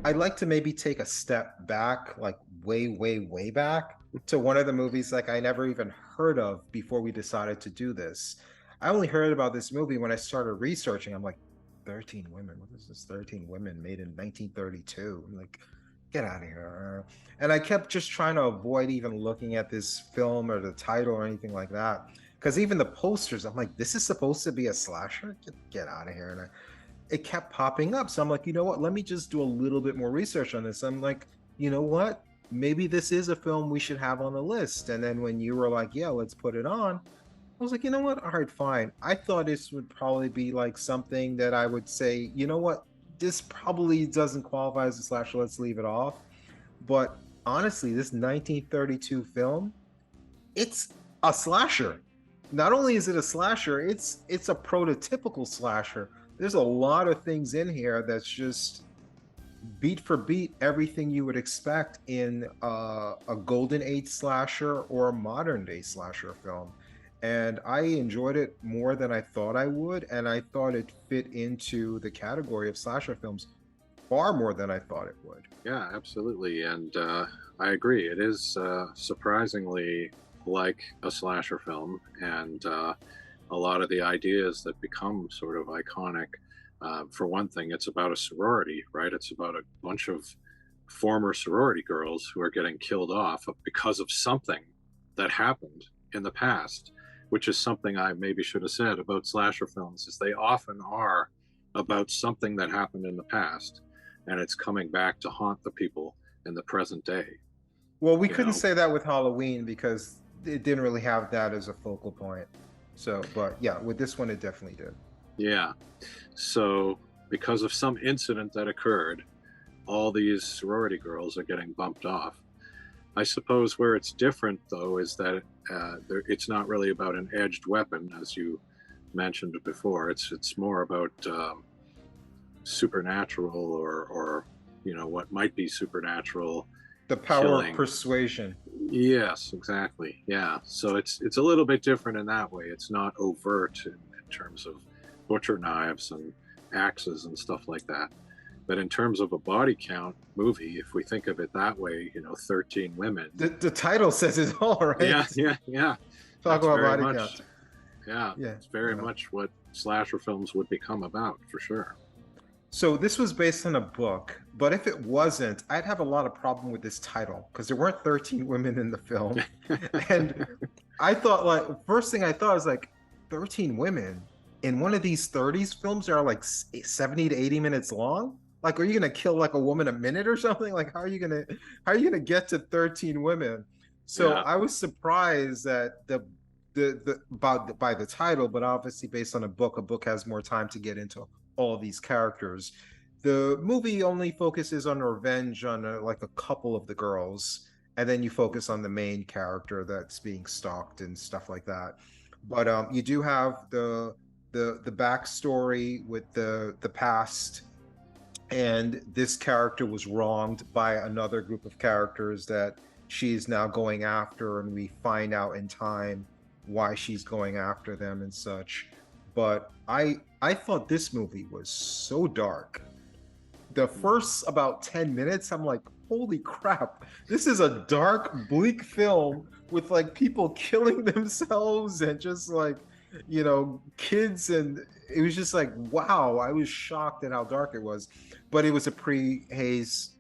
I'd like to maybe take a step back, like way, way, way back to one of the movies like I never even heard of before we decided to do this. I only heard about this movie when I started researching. I'm like, 13 Women. What is this? 13 Women made in 1932. I'm like, get out of here. And I kept just trying to avoid even looking at this film or the title or anything like that. Because even the posters, I'm like, this is supposed to be a slasher? Get out of here. And it kept popping up. So I'm like, you know what? Let me just do a little bit more research on this. I'm like, you know what? Maybe this is a film we should have on the list. And then when you were like, yeah, let's put it on, I was like, you know what? All right, fine. I thought this would probably be like something that I would say, you know what? This probably doesn't qualify as a slasher. Let's leave it off. But honestly, this 1932 film, it's a slasher. Not only is it a slasher, it's a prototypical slasher. There's a lot of things in here that's just beat for beat everything you would expect in a golden age slasher or a modern day slasher film. And I enjoyed it more than I thought I would, and I thought it fit into the category of slasher films far more than I thought it would. Yeah, absolutely. And I agree. It is surprisingly like a slasher film. And a lot of the ideas that become sort of iconic, for one thing, it's about a sorority, right? It's about a bunch of former sorority girls who are getting killed off because of something that happened in the past, which is something I maybe should have said about slasher films, is they often are about something that happened in the past and it's coming back to haunt the people in the present day. Well, we You couldn't know, say that with Halloween because it didn't really have that as a focal point. So, but yeah, with this one, it definitely did. yeah. So because of some incident that occurred, all these sorority girls are getting bumped off. I suppose where it's different, though, is that it's not really about an edged weapon, as you mentioned before. It's more about supernatural or what might be supernatural The power of killing. persuasion. Yes, exactly. Yeah. So it's a little bit different in that way. It's not overt in terms of butcher knives and axes and stuff like that. But in terms of a body count movie, if we think of it that way, 13 women. The title says it all, right? Yeah, yeah, yeah. Talk That's about very body much, count. yeah, Yeah, it's very yeah. much what slasher films would become about, for sure. So this was based on a book, but if it wasn't, I'd have a lot of problem with this title because there weren't 13 women in the film. And I thought like first thing I thought was like 13 women in one of these 30s films that are like 70 to 80 minutes long. Like, are you gonna kill like a woman a minute or something? Like, how are you gonna get to 13 women? So Yeah, I was surprised that the about by the title, but obviously based on a book has more time to get into all these characters. The movie only focuses on revenge on like a couple of the girls, and then you focus on the main character that's being stalked and stuff like that. But you do have the backstory with the past, and this character was wronged by another group of characters that she's now going after, and we find out in time why she's going after them and such. But I thought this movie was so dark. The first about 10 minutes, I'm like, holy crap, this is a dark, bleak film with like people killing themselves and just like, kids. And it was just like, wow, I was shocked at how dark it was. But it was a pre-Hays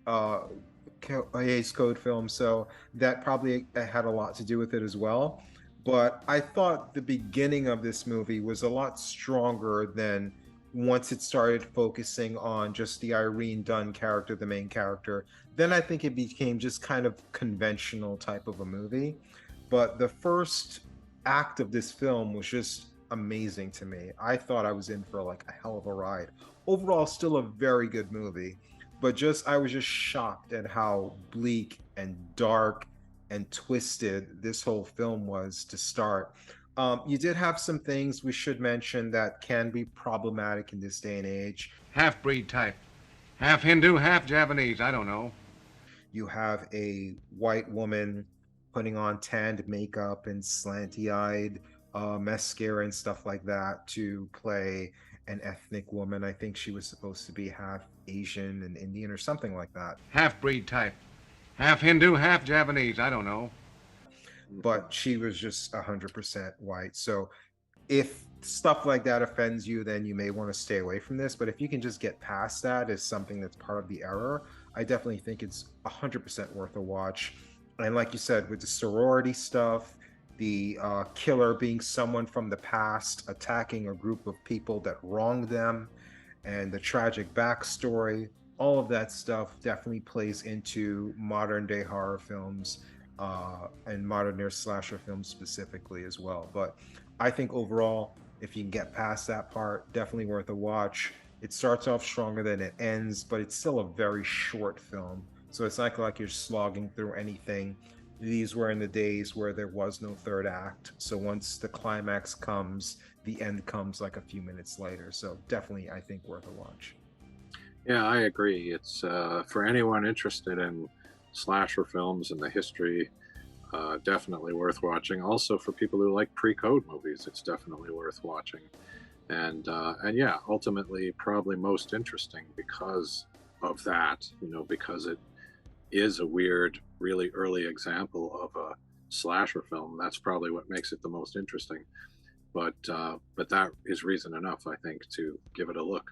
Hays Code film, so that probably had a lot to do with it as well. But I thought the beginning of this movie was a lot stronger than once it started focusing on just the Irene Dunne character, the main character. Then I think it became just kind of conventional type of a movie. But the first act of this film was just amazing to me. I thought I was in for like a hell of a ride. Overall, still a very good movie, but just I was just shocked at how bleak and dark and twisted this whole film was to start. You did have some things we should mention that can be problematic in this day and age. Half-breed type. Half Hindu, half Japanese. I don't know. You have a white woman putting on tanned makeup and slanty-eyed mascara and stuff like that to play an ethnic woman. I think she was supposed to be half Asian and Indian or something like that. Half-breed type. Half Hindu, half Japanese. I don't know. But she was just 100% white. So if stuff like that offends you, then you may want to stay away from this. But if you can just get past that as something that's part of the error, I definitely think it's 100% worth a watch. And like you said, with the sorority stuff, the killer being someone from the past attacking a group of people that wronged them, and the tragic backstory, all of that stuff definitely plays into modern day horror films, and modern day slasher films specifically as well. But I think overall, if you can get past that part, definitely worth a watch. It starts off stronger than it ends, but it's still a very short film. So it's not like you're slogging through anything. These were in the days where there was no third act. So once the climax comes, the end comes like a few minutes later. So definitely, I think, worth a watch. Yeah, I agree. It's for anyone interested in slasher films and the history, definitely worth watching. Also, for people who like pre-code movies, it's definitely worth watching. And yeah, ultimately, probably most interesting because of that. You know, because it is a weird, really early example of a slasher film. That's probably what makes it the most interesting. But that is reason enough, I think, to give it a look.